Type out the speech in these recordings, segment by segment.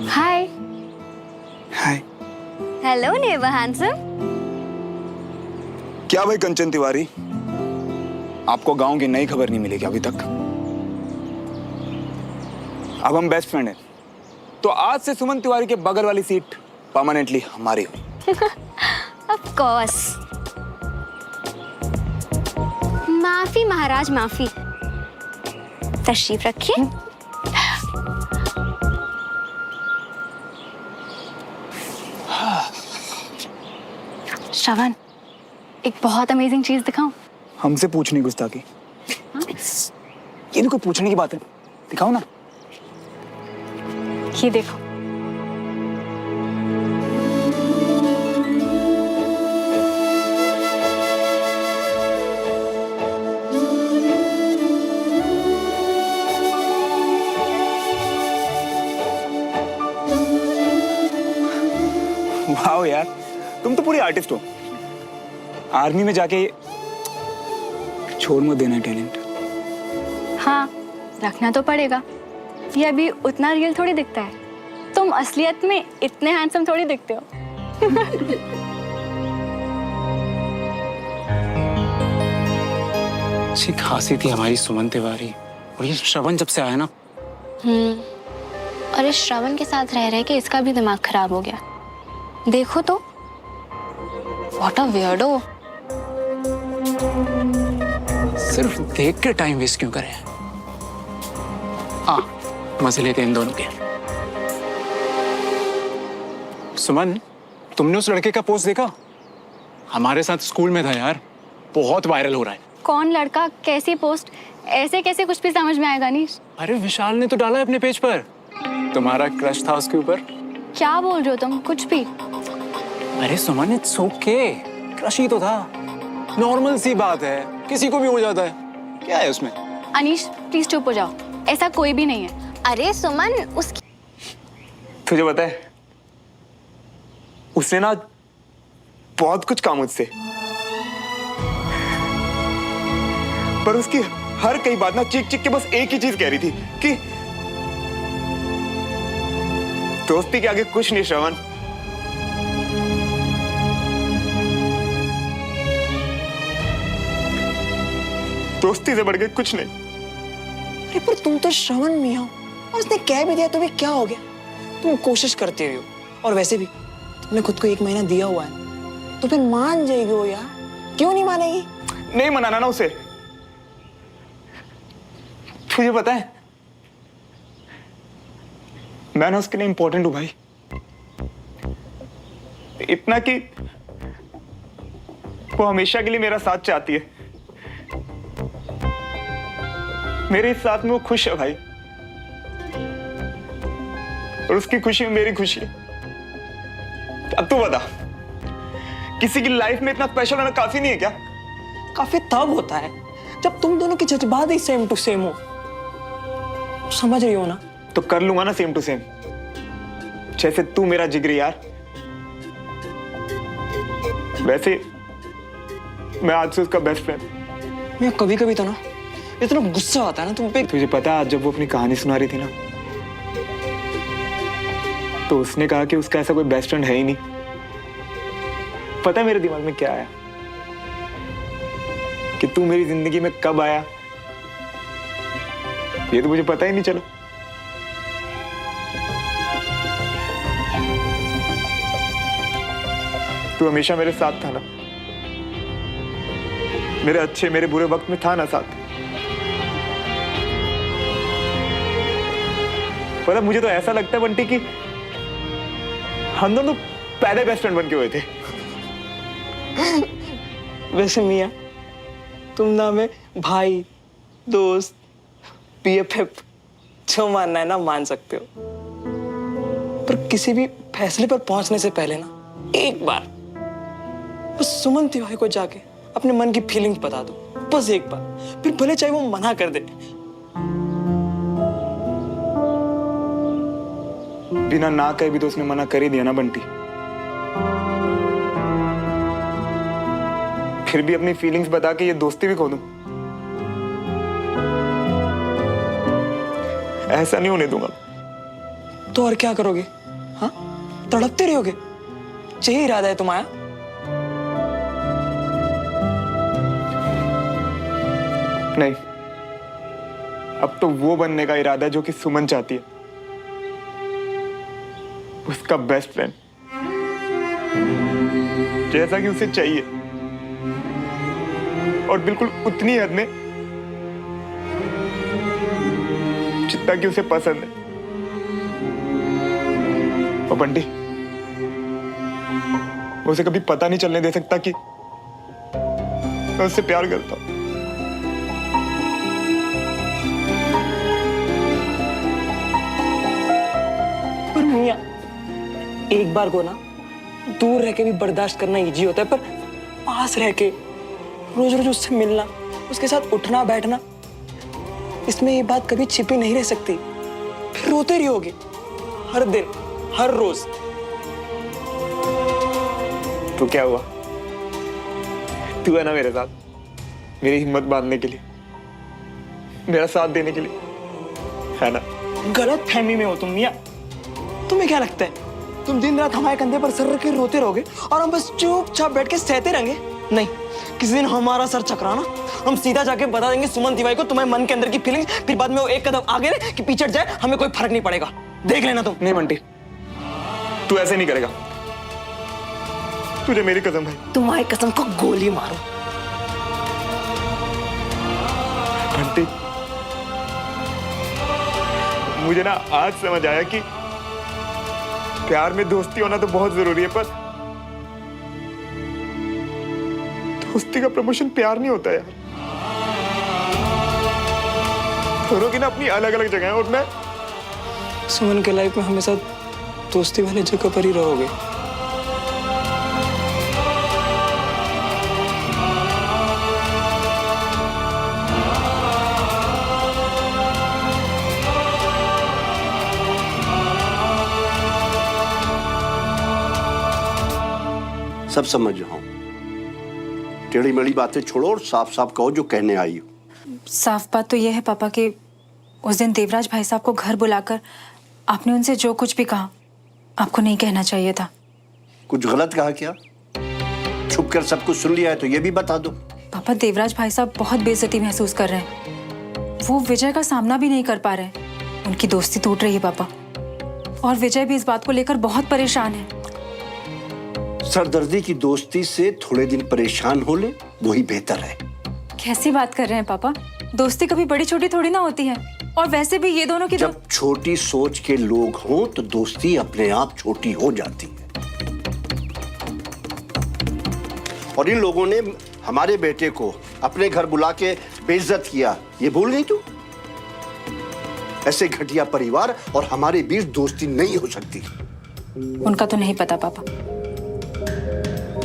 हाय। Hi. Hello neighbour handsome. क्या भाई कंचन तिवारी, आपको गांव की नई खबर नहीं मिली क्या अभी तक? अब हम बेस्ट फ्रेंड हैं, तो आज से सुमन तिवारी के बगल वाली सीट परमानेंटली हमारी हुई। Of course. माफी महाराज माफी। तशरीफ रखिए। श्रवण, एक बहुत अमेजिंग चीज दिखाऊं? हमसे पूछनी गुस्ताखी? ये तो कोई पूछने की बात है, दिखाओ ना। ये देखो। वाह यार, तुम तो पूरी आर्टिस्ट हो। आर्मी में जाके छोड़ मत देना टैलेंट। हाँ, रखना तो पड़ेगा। ये अभी उतना रियल थोड़ी दिखता है। तुम असलियत में इतने हैंडसम थोड़ी दिखते हो। अच्छी खासी थी हमारी सुमन तिवारी, और ये श्रवण जब से आया ना। और इस श्रवण के साथ रह के इसका भी दिमाग खराब हो गया। देखो तो, व्हाट अ वियर्डो। सिर्फ देख के टाइम वेस्ट क्यों करें? मजे लेते इन दोनों के। सुमन, तुमने उस लड़के का पोस्ट देखा? हमारे साथ स्कूल में था यार, बहुत वायरल हो रहा है। कौन लड़का, कैसी पोस्ट? ऐसे कैसे कुछ भी समझ में आएगा नहीं। अरे विशाल ने तो डाला है अपने पेज पर, तुम्हारा क्रश था उसके ऊपर। क्या बोल रहे हो तुम? कुछ भी। अरे सुमन, इट्स ओके, क्रश ही तो था, नॉर्मल सी बात है, किसी को भी हो जाता है, क्या है उसमें? अनीश प्लीज चुप हो जाओ, ऐसा कोई भी नहीं है। अरे सुमन, उसकी तुझे पता है, उसने ना बहुत कुछ कहा मुझसे, पर उसकी हर कई बात ना चीख चीख के बस एक ही चीज कह रही थी कि दोस्ती के आगे कुछ नहीं श्रवण। दोस्ती से बढ़ के कुछ नहीं। अरे पर तुम तो श्रवण मियां हो, और उसने कह भी दिया तो भी क्या हो गया? तुम कोशिश करते रहो, और वैसे भी तुमने खुद को 1 महीना दिया हुआ है, तो फिर मान जाएगी वो यार। क्यों नहीं मानेगी? नहीं मनाना ना उसे। तुझे पता है, मैं ना उसके लिए इंपॉर्टेंट हूं भाई। इतना कि वो हमेशा के लिए मेरा साथ चाहती है। मेरे इस साथ में वो खुश है भाई, और उसकी खुशी में मेरी खुशी है। अब तू बता, किसी की लाइफ में इतना स्पेशल होना काफी नहीं है क्या? काफी तब होता है जब तुम दोनों के जज्बात ही सेम टू सेम हो। समझ रही हो ना? तो कर लूंगा ना सेम टू सेम, जैसे तू मेरा जिगरी यार, वैसे मैं आज से उसका बेस्ट फ्रेंड। मैं कभी कभी तो ना इतना गुस्सा आता है ना तुम पे। तुझे पता है, आज जब वो अपनी कहानी सुना रही थी ना, तो उसने कहा कि उसका ऐसा कोई बेस्ट फ्रेंड है ही नहीं। पता है मेरे दिमाग में क्या आया? कि तू मेरी जिंदगी में कब आया, ये तो मुझे पता ही नहीं चला। तू हमेशा मेरे साथ था ना, मेरे अच्छे मेरे बुरे वक्त में था ना साथ। पता, मुझे तो ऐसा लगता है बंटी कि हम दोनों पहले बेस्ट फ्रेंड बन के हुए थे। वैसे मियां, तुम ना हमें भाई, दोस्त, BFF जो मानना है ना मान सकते हो, पर किसी भी फैसले पर पहुंचने से पहले ना एक बार बस सुमन तिवारी को जाके अपने मन की फीलिंग्स बता दो, बस एक बार। फिर भले चाहे वो मना कर दे। बिना ना कहे भी तो उसने मना कर ही दिया ना बंटी। फिर भी अपनी फीलिंग्स बता के ये दोस्ती भी खो दूं? ऐसा नहीं होने दूंगा। तो और क्या करोगे? हाँ, तड़पते रहोगे? यही इरादा है तुम्हारा? नहीं, अब तो वो बनने का इरादा है जो कि सुमन चाहती है, उसका बेस्ट फ्रेंड, जैसा कि उसे चाहिए, और बिल्कुल उतनी हद में जितना कि उसे पसंद है। और बंटी, मैं उसे कभी पता नहीं चलने दे सकता कि मैं उससे प्यार करता हूं। पर मियां, एक बार को ना दूर रह के भी बर्दाश्त करना इजी होता है, पर पास रह के रोज रोज उससे मिलना, उसके साथ उठना बैठना, इसमें ये बात कभी छिपी नहीं रह सकती। फिर रोते रहोगे हर दिन, हर रोज। तो क्या हुआ? तू है ना मेरे साथ, मेरी हिम्मत बांधने के लिए, मेरा साथ देने के लिए, है ना? गलत फहमी में हो तुम मियां। तुम्हें क्या लगता है तुम दिन रात हमारे कंधे पर सर रख के रोते रहोगे और हम बस चुपचाप बैठ के सहते रहेंगे? नहीं, किसी दिन हमारा सर चकराना, हम सीधा जाके बता देंगे सुमन तिवारी को तुम्हारे मन के अंदर की फीलिंग्स, फिर बाद में वो एक कदम आगे रहे कि पीछे जाए, हमें कोई फर्क नहीं पड़ेगा। देख लेना तुम। नहीं बंटी, तू ऐसे नहीं करेगा, तुझे मेरी कसम है। तुम्हारी कसम को गोली मारो। बंटी, मुझे ना आज समझ आया कि प्यार में दोस्ती होना तो बहुत जरूरी है, पर दोस्ती का प्रमोशन प्यार नहीं होता यार। दोनों की ना अपनी अलग अलग जगह है, और मैं सुमन के लाइफ में हमेशा दोस्ती वाली जगह पर ही रहोगे। सब समझ रहा हूं, टेढ़ी मेढ़ी बातें छोड़ो और साफ साफ कहो जो कहने आई हो। साफ बात तो यह है पापा कि उस दिन देवराज भाई साहब को घर बुलाकर आपने उनसे जो कुछ भी कहा, आपको नहीं कहना चाहिए था। कुछ गलत कहा क्या? छुप कर सब कुछ सुन लिया है तो ये भी बता दो। पापा, देवराज भाई साहब बहुत बेइज्जती महसूस कर रहे हैं। वो विजय का सामना भी नहीं कर पा रहे। उनकी दोस्ती टूट रही है पापा, और विजय भी इस बात को लेकर बहुत परेशान है। सरदर्दी की दोस्ती से थोड़े दिन परेशान हो ले, वही बेहतर है। कैसी बात कर रहे हैं पापा? दोस्ती कभी बड़ी छोटी थोड़ी ना होती है, और वैसे भी ये दोनों की जब छोटी सोच के लोग हों तो दोस्ती अपने आप छोटी हो जाती है। और इन लोगों ने हमारे बेटे को अपने घर बुला के बेइज्जत किया, ये भूल गई तू? ऐसे घटिया परिवार और हमारे बीच दोस्ती नहीं हो सकती। उनका तो नहीं पता पापा,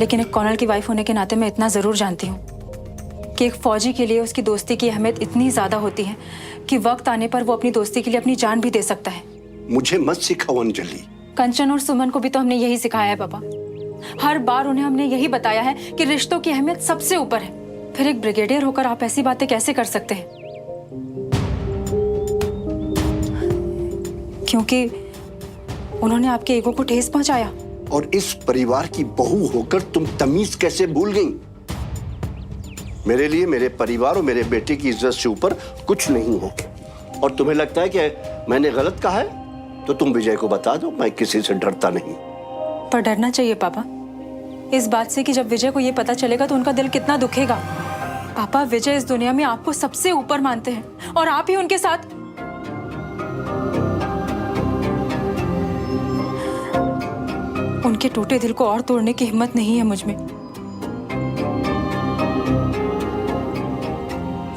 लेकिन एक कर्नल की वाइफ होने के नाते मैं इतना जरूर जानती हूँ कि एक फौजी के लिए उसकी दोस्ती की अहमियत इतनी ज्यादा होती है कि वक्त आने पर वो अपनी दोस्ती के लिए अपनी जान भी दे सकता है। मुझे मत सिखाओ अंजलि। कंचन और सुमन को भी तो हमने यही सिखाया है पापा। हर बार उन्हें हमने यही बताया है कि रिश्तों की अहमियत सबसे ऊपर है। फिर एक ब्रिगेडियर होकर आप ऐसी बातें कैसे कर सकते हैं? क्योंकि उन्होंने आपके ईगो को ठेस पहुंचाया। और इस परिवार की बहू होकर तुम तमीज कैसे भूल गई? मेरे लिए मेरे परिवार और मेरे बेटे की इज्जत से ऊपर कुछ नहीं हो। और तुम्हें लगता है कि मैंने गलत कहा है तो तुम विजय को बता दो, मैं किसी से डरता नहीं। पर डरना चाहिए पापा, इस बात से कि जब विजय को ये पता चलेगा तो उनका दिल कितना दुखेगा। पापा, विजय इस दुनिया में आपको सबसे ऊपर मानते हैं और आप ही उनके साथ। उनके टूटे दिल को और तोड़ने की हिम्मत नहीं है मुझ में,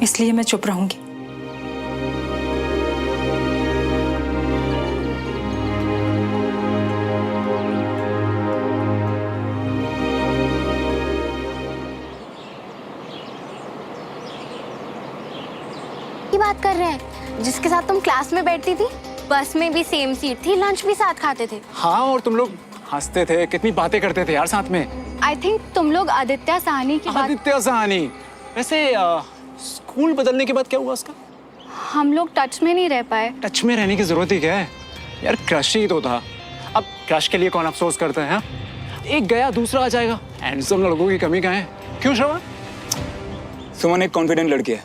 इसलिए मैं चुप रहूंगी। की बात कर रहे हैं जिसके साथ तुम क्लास में बैठती थी, बस में भी सेम सीट थी, लंच भी साथ खाते थे। हाँ, और तुम लोग हंसते थे, कितनी बातें करते थे यार साथ में। आई थिंक तुम लोग आदित्य साहनी की बात। आदित्य साहनी। वैसे स्कूल बदलने के बाद क्या हुआ उसका? हम लोग टच में नहीं रह पाए। टच में रहने की जरूरत ही क्या है यार, क्रश ही तो था। अब क्रश के लिए कौन अफसोस करता है? हाँ? एक गया दूसरा आ जाएगा। हैंडसम लड़कों की कमी कहाँ है? क्यों श्रवण? सुमन एक कॉन्फिडेंट लड़की है,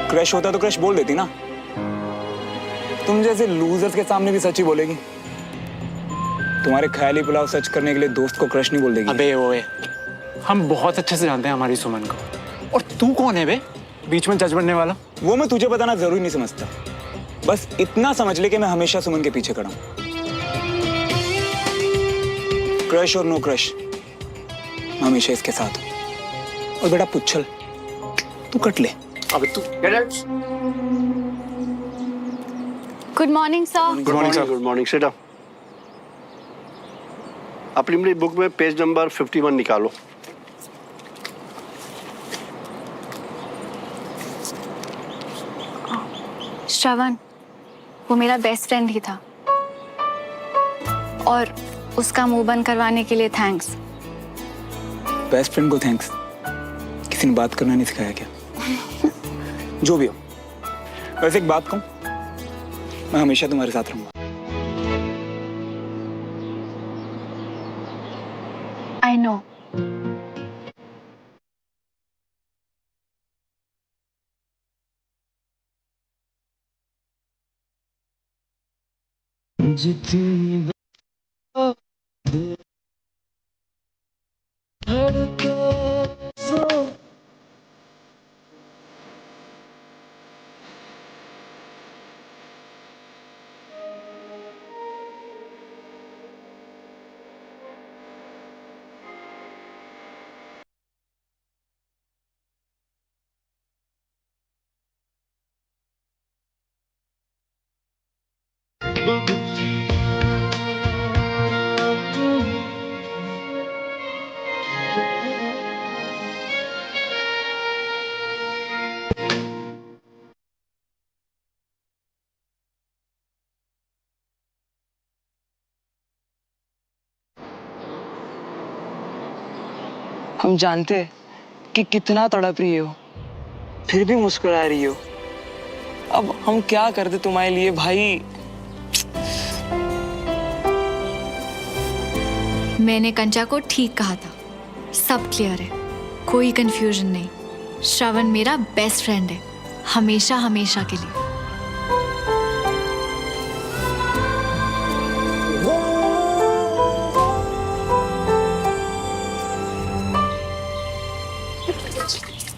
क्रश होता तो क्रश बोल देती ना। तुम जैसे लूजर्स के सामने भी सच ही बोलेगी। तुम्हारे ख्याली पुलाव सच करने के लिए दोस्त को क्रश नहीं बोल देगी। अबे ओए, हम बहुत अच्छे से जानते हैं हमारी सुमन को। और तू कौन है बे बीच में जज बनने वाला? वो मैं तुझे बताना जरूरी नहीं समझता, बस इतना समझ ले कि मैं हमेशा सुमन के पीछे खड़ा हूं। क्रश और नो क्रश, मैं हमेशा इसके साथ हूं। और बेटा पुच्छल, तू कट ले। अबे तू good morning sir. Good morning sir. Good morning, sit down. अपनी मेरी बुक में पेज नंबर 51 निकालो। श्रवण, वो मेरा बेस्ट फ्रेंड ही था और उसका मुंह बंद करवाने के लिए थैंक्स। बेस्ट फ्रेंड को थैंक्स? किसी ने बात करना नहीं सिखाया क्या? जो भी हो, वैसे एक बात कहूं, मैं हमेशा तुम्हारे साथ रहूंगा। I know. हम जानते हैं कि कितना तड़प रही हो, फिर भी मुस्कुरा रही हो। अब हम क्या करते तुम्हारे लिए भाई। मैंने कंचा को ठीक कहा था, सब क्लियर है, कोई कंफ्यूजन नहीं। श्रवण मेरा बेस्ट फ्रेंड है, हमेशा हमेशा के लिए।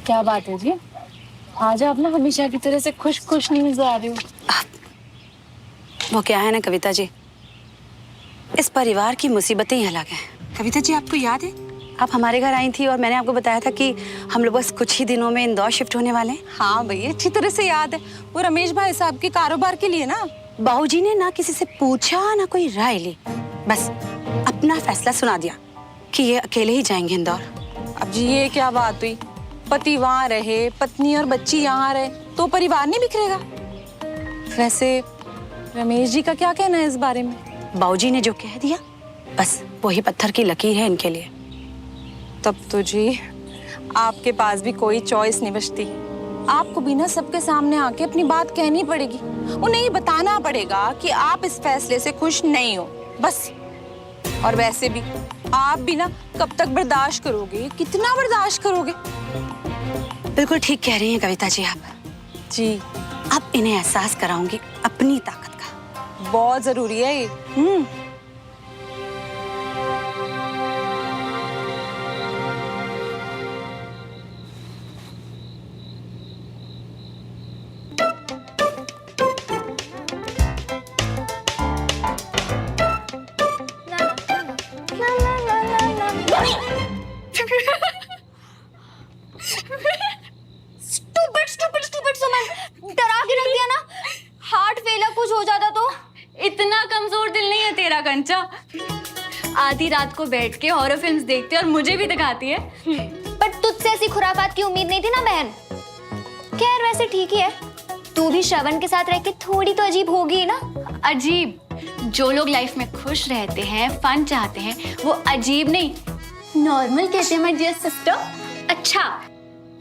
क्या बात है जी, आज आप ना हमेशा की तरह से खुश खुश नहीं नजर आ रही हो। वो क्या है ना कविता जी, इस परिवार की मुसीबतें ही अलग हैं। कविता जी, आपको याद है आप हमारे घर आई थी और मैंने आपको बताया था कि हम लोग बस कुछ ही दिनों में इंदौर शिफ्ट होने वाले हैं। हाँ भैया, अच्छी तरह से याद है। वो रमेश भाई साहब के कारोबार के लिए ना। बाबूजी ने ना किसी से पूछा ना कोई राय ली, बस अपना फैसला सुना दिया कि ये अकेले ही जाएंगे इंदौर। अब जी ये क्या बात हुई, पति वहाँ रहे, पत्नी और बच्ची यहाँ रहे, तो परिवार नहीं बिखरेगा। वैसे रमेश जी का क्या कहना है इस बारे में? बाबूजी ने जो कह दिया बस वही पत्थर की लकीर है इनके लिए। तब तो जी आपके पास भी कोई चॉइस नहीं बचती। आपको भी ना सबके सामने आके अपनी बात कहनी पड़ेगी, उन्हें ये बताना पड़ेगा कि आप इस फैसले से खुश नहीं हो, बस। और वैसे भी आप भी ना कब तक बर्दाश्त करोगे, कितना बर्दाश्त करोगे? बिल्कुल ठीक कह रही हैं कविता जी आप। जी अब इन्हें एहसास कराऊंगी अपनी ताकत का। बहुत जरूरी है ये। स्टूपिड सुमन, डरा के रख दिया ना। हार्ट फेलियर कुछ हो जाता तो? इतना कमजोर दिल नहीं है तेरा कंचा। आधी रात को बैठ के हॉरर फिल्म्स देखती है और मुझे भी दिखाती है। पर तुझसे ऐसी खुराफात की उम्मीद नहीं थी ना बहन। खैर वैसे ठीक ही है, तू भी श्रवण के साथ रह के थोड़ी तो अजीब होगी ना। अजीब? जो लोग लाइफ में खुश रहते हैं, फन चाहते हैं, वो अजीब नहीं नॉर्मल कहते हैं माय डियर सिस्टर। अच्छा,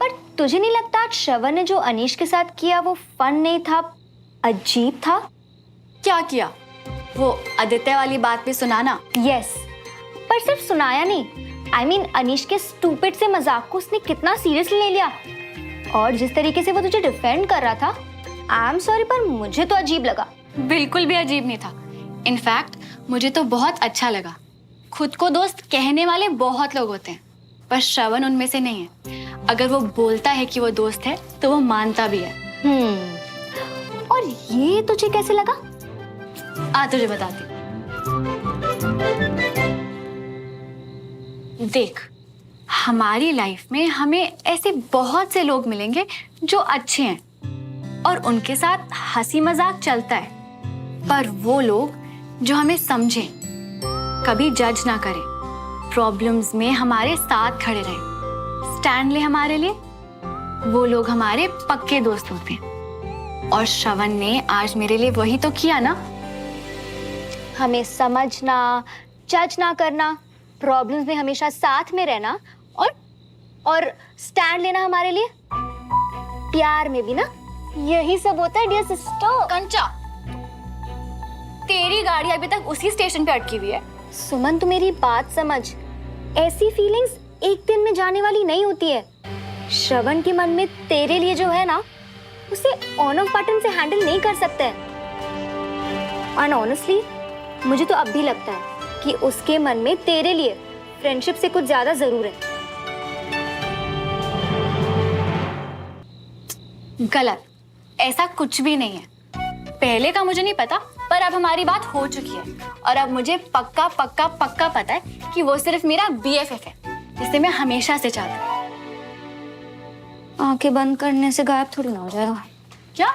पर तुझे नहीं लगता आज श्रवण ने जो अनीश के साथ किया वो फन नहीं था, अजीब था? क्या किया? वो आदित्य वाली बात भी सुनाना? यस, पर सिर्फ सुनाया नहीं, I mean, अनीश के स्टूपिड से मजाक को उसने कितना सीरियसली ले लिया। और जिस तरीके से वो तुझे डिफेंड कर रहा था, आई एम सॉरी पर मुझे तो अजीब लगा। बिल्कुल भी अजीब नहीं था। इनफैक्ट मुझे तो बहुत अच्छा लगा। खुद को दोस्त कहने वाले बहुत लोग होते हैं, पर श्रवण उनमें से नहीं है। अगर वो बोलता है कि वो दोस्त है तो वो मानता भी है। और ये तुझे कैसे लगा? आ तुझे बताती हूँ। देख, हमारी लाइफ में हमें ऐसे बहुत से लोग मिलेंगे जो अच्छे हैं और उनके साथ हंसी मजाक चलता है, पर वो लोग जो हमें समझें, कभी जज ना करें, प्रॉब्लम्स में हमारे साथ खड़े रहें, स्टैंड ले हमारे लिए, वो लोग हमारे पक्के दोस्त होते हैं। और श्रवण ने आज मेरे लिए वही तो किया ना। हमें समझना, जज ना करना, प्रॉब्लम्स में हमेशा साथ में रहना और स्टैंड लेना हमारे लिए। प्यार में भी ना यही सब होता है डियर सिस्टर। कंचा, तेरी गाड़ी अभी तक उसी स्टेशन पे अटकी हुई है। सुमन, तू मेरी बात समझ। ऐसी फीलिंग्स एक दिन में जाने वाली नहीं होती है। श्रवण के मन में तेरे लिए जो है ना, उसे ऑन ऑफ बटन से हैंडल नहीं कर सकते हैं। और ऑनेस्टली मुझे तो अब भी लगता है कि उसके मन में तेरे लिए फ्रेंडशिप से कुछ ज्यादा जरूर है। गलत, ऐसा कुछ भी नहीं है। पहले का मुझे नहीं पता, पर अब हमारी बात हो चुकी है और अब मुझे पक्का पक्का पक्का पता है कि वो सिर्फ मेरा BFF है, जिसे मैं हमेशा से चाहती हूँ। आंखें बंद करने से गायब थोड़ी ना हो जाएगा। क्या?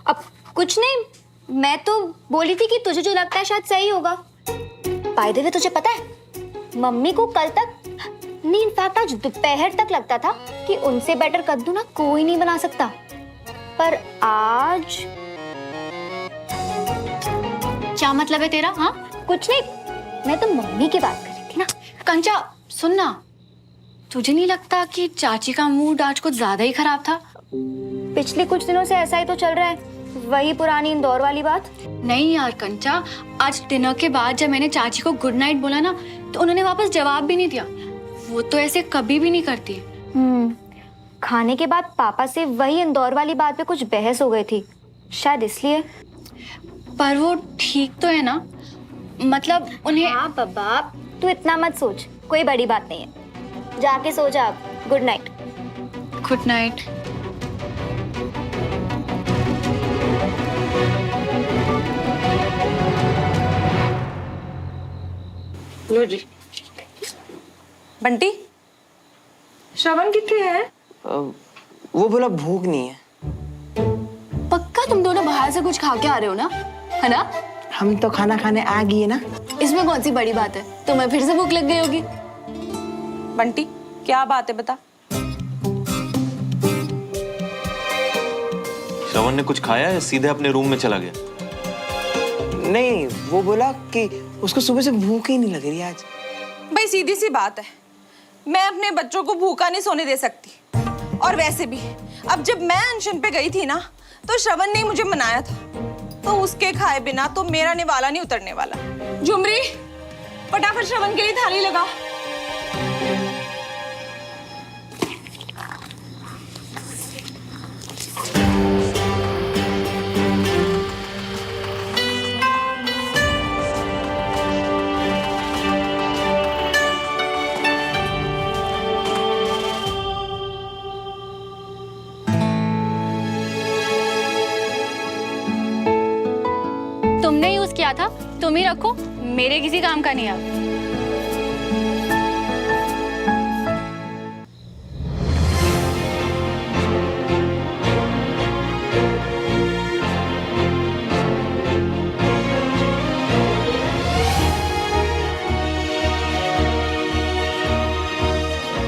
अब कुछ नहीं, मैं तो बोली थी कि तुझे जो लगता है शायद सही होगा। बाय द वे, तुझे पता है मम्मी को कल तक नहीं, इनफैक्ट आज दोपहर तक लगता था कि उनसे बेटर कद्दू ना कोई नहीं बना सकता, पर आज क्या मतलब है तेरा? हाँ, कुछ नहीं, मैं तो मम्मी की बात कर रही थी ना। कंचा सुनना, तुझे नहीं लगता कि चाची का मूड आज कुछ ज्यादा ही खराब था? पिछले कुछ दिनों से ऐसा ही तो चल रहा है, वही पुरानी इंदौर वाली बात। नहीं यार कंचा, आज डिनर के बाद जब मैंने चाची को गुड नाइट बोला ना, तो उन्होंने वापस जवाब भी नहीं दिया। वो तो ऐसे कभी भी नहीं करती। खाने के बाद पापा से वही इंदौर वाली बात पे कुछ बहस हो गई थी, शायद इसलिए। पर वो ठीक तो है ना? मतलब उन्हें। हाँ बाबा, तू इतना मत सोच, कोई बड़ी बात नहीं है। जाके सो जा, गुड नाइट। Good night. लो जी। बंटी, श्रवण कितने हैं? वो बोला भूख नहीं है। पक्का तुम दोनों बाहर से कुछ खा के आ रहे हो ना, है ना? हम तो खाना खाने आ गए ना। इसमें कौन सी बड़ी बात है? तुम्हें फिर से भूख लग गई होगी। बंटी, क्या बात है बता। श्रवण ने कुछ खाया या सीधे अपने रूम में चला गया? नहीं, वो बोला कि उसको सुबह से भूख ही नहीं लग रही आज। भाई सीधी सी बात है, मैं अपने बच्चों को भूखा नहीं सोने दे सकती। और वैसे भी अब जब मैं अनशन पे गई थी ना, तो श्रवण ने मुझे मनाया था, तो उसके खाए बिना तो मेरा निवाला नहीं उतरने वाला। झुमरी, फटाफट श्रवण के लिए थाली लगा। तुमने यूज किया था, तुम ही रखो, मेरे किसी काम का नहीं है।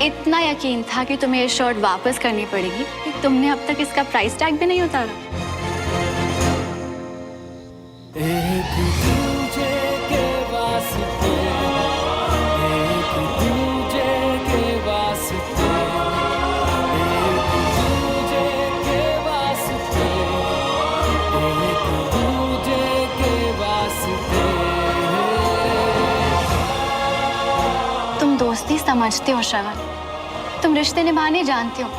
इतना यकीन था कि तुम्हें ये शर्ट वापस करनी पड़ेगी कि तुमने अब तक इसका प्राइस टैग भी नहीं उतारा। समझते हो श्रवण, तुम रिश्ते निभाने जानते हो,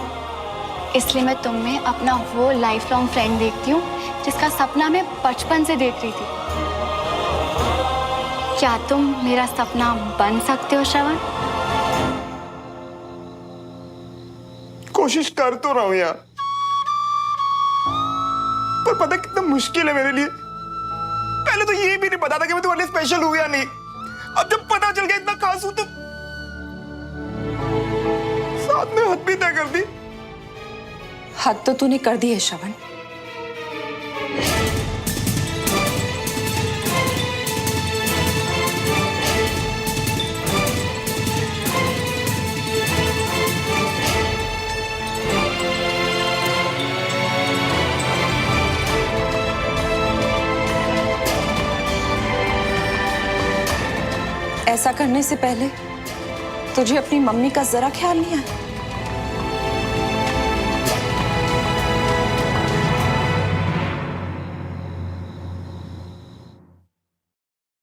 इसलिए मैं तुम में अपना वो लाइफ लॉन्ग फ्रेंड देखती हूँ जिसका सपना मैं बचपन से देख रही थी। क्या तुम मेरा सपना बन सकते हो श्रवण? कोशिश कर तो रहा हूं यार, पर पता कितना मुश्किल है मेरे लिए। पहले तो ये भी नहीं पता था कि मैं तुम्हारे लिए स्पेशल हूं या नहीं। अब जब पता चल गया इतना खास हूं तो साथ में हद भी तय कर दी। हद तो तूने कर दी है श्रवण। ऐसा करने से पहले तुझे अपनी मम्मी का जरा ख्याल नहीं आया?